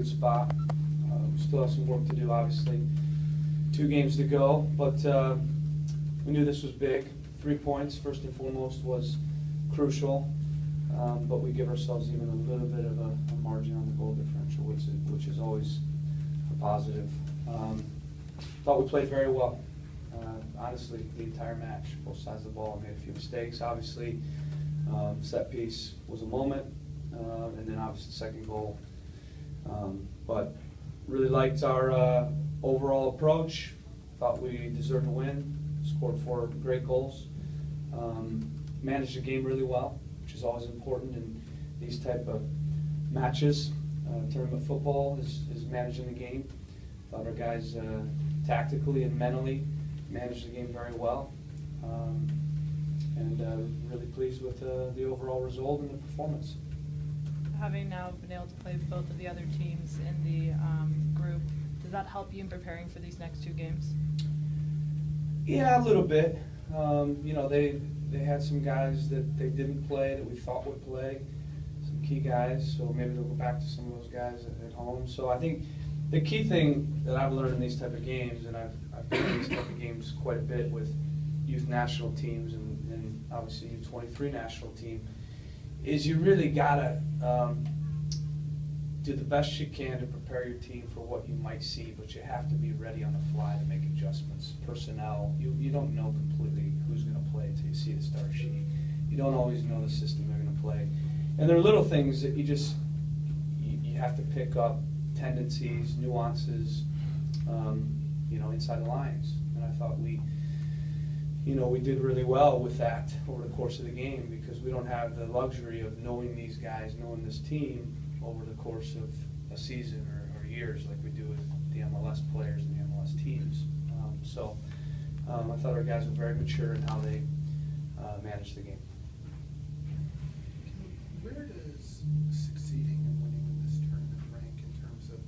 good spot. We still have some work to do, obviously. 2 games to go, but we knew this was big. 3 points, first and foremost, was crucial, but we give ourselves even a little bit of a margin on the goal differential, which is always a positive. Thought we played very well. Honestly, the entire match, both sides of the ball. Made a few mistakes, obviously. Set piece was a moment, and then obviously the second goal. But really liked our overall approach. Thought we deserved to win. Scored 4 great goals. Managed the game really well, which is always important in these type of matches. Tournament football is managing the game. Thought our guys tactically and mentally managed the game very well. And really pleased with the overall result and the performance. Having now been able to play both of the other teams in the group, does that help you in preparing for these next 2 games? Yeah, a little bit. You know, they had some guys that they didn't play that we thought would play, some key guys, so maybe they'll go back to some of those guys at home. So I think the key thing that I've learned in these type of games, and I've been in these type of games quite a bit with youth national teams and obviously U23 national team, is you really gotta do the best you can to prepare your team for what you might see, but you have to be ready on the fly to make adjustments. Personnel, you don't know completely who's going to play until you see the start sheet. You don't always know the system they're going to play. And there are little things that you have to pick up, tendencies, nuances, you know, inside the lines. And I thought we did really well with that over the course of the game, because we don't have the luxury of knowing these guys, knowing this team over the course of a season or years like we do with the MLS players and the MLS teams. So I thought our guys were very mature in how they managed the game. Where does succeeding and winning in this tournament rank in terms of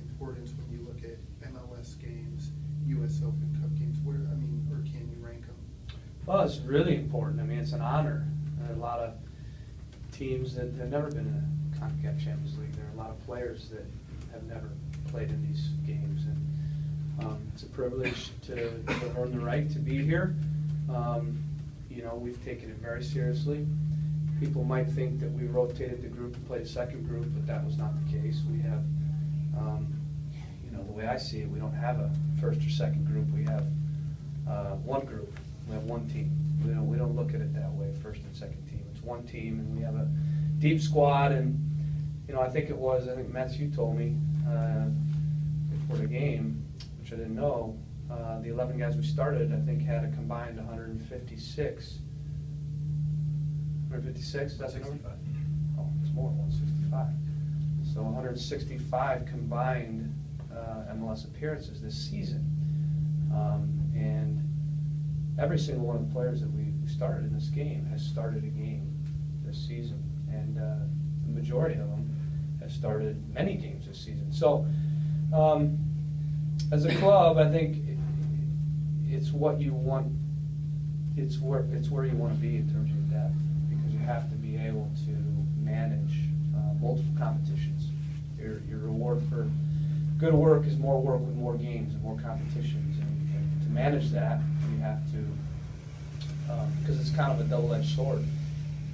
importance when you look at MLS games, US Open Cup games? Or can you rank them? Well, it's really important. I mean, it's an honor. There are a lot of teams that have never been in a CONCACAF Champions League. There are a lot of players that have never played in these games, and it's a privilege to earn the right to be here. You know, we've taken it very seriously. People might think that we rotated the group and played a second group, but that was not the case. We have, you know, the way I see it, we don't have a first or second group. We have one group. We have one team. We don't look at it that way, first and second team. It's one team, and we have a deep squad. And you know, I think Metz, you told me before the game, which I didn't know, the 11 guys we started, I think, had a combined 156. 156, that's the number? Oh, it's more, 165. So 165 combined MLS appearances this season. And every single one of the players that we started in this game has started a game this season. And the majority of them have started many games this season. So as a club, I think it's what you want. It's where you want to be in terms of your depth, because you have to be able to manage multiple competitions. Your reward for good work is more work with more games and more competitions, and to manage that, you have to, because it's kind of a double-edged sword.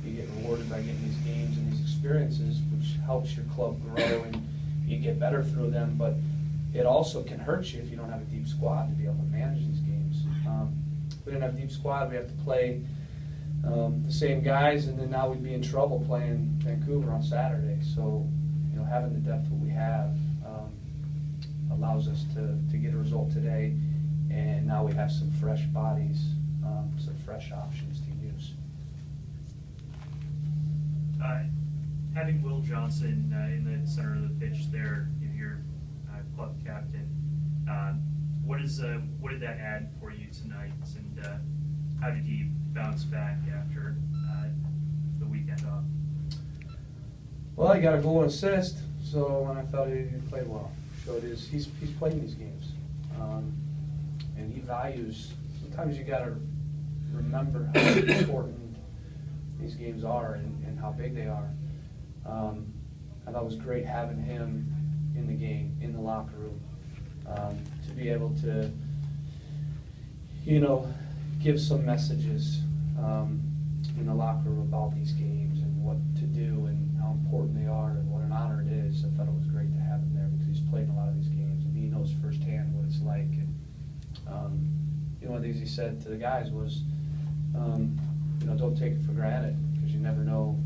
You get rewarded by getting these games and these experiences, which helps your club grow and you get better through them, but it also can hurt you if you don't have a deep squad to be able to manage these games. If we didn't have a deep squad, we have to play the same guys, and then now we'd be in trouble playing Vancouver on Saturday. So, you know, having the depth that we have allows us to get a result today, and now we have some fresh bodies, some fresh options to use. Having Will Johnson in the center of the pitch there, your club captain, what did that add for you tonight, and how did he bounce back after the weekend off? Well, he got a goal and assist, so I thought he played well. So he's playing these games, and he values. Sometimes you got to remember how important these games are and how big they are. I thought it was great having him in the game, in the locker room, to be able to, you know, give some messages in the locker room about these games and what to do and how important they are and what an honor it is. I thought it was great to have him there because he's played in a lot of these games and he knows firsthand what it's like. And you know, one of the things he said to the guys was, you know, don't take it for granted because you never know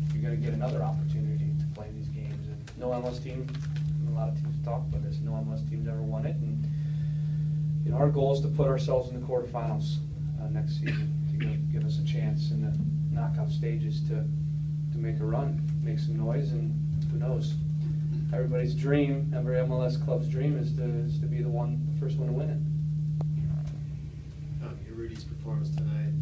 if you're going to get another opportunity to play these games. And no MLS team, a lot of teams talk about this, no MLS team's ever won it. And you know, our goal is to put ourselves in the quarterfinals next season to give us a chance in the knockout stages to make a run, make some noise, and who knows? Everybody's dream, every MLS club's dream is to be the first one to win it. Urruti's performance tonight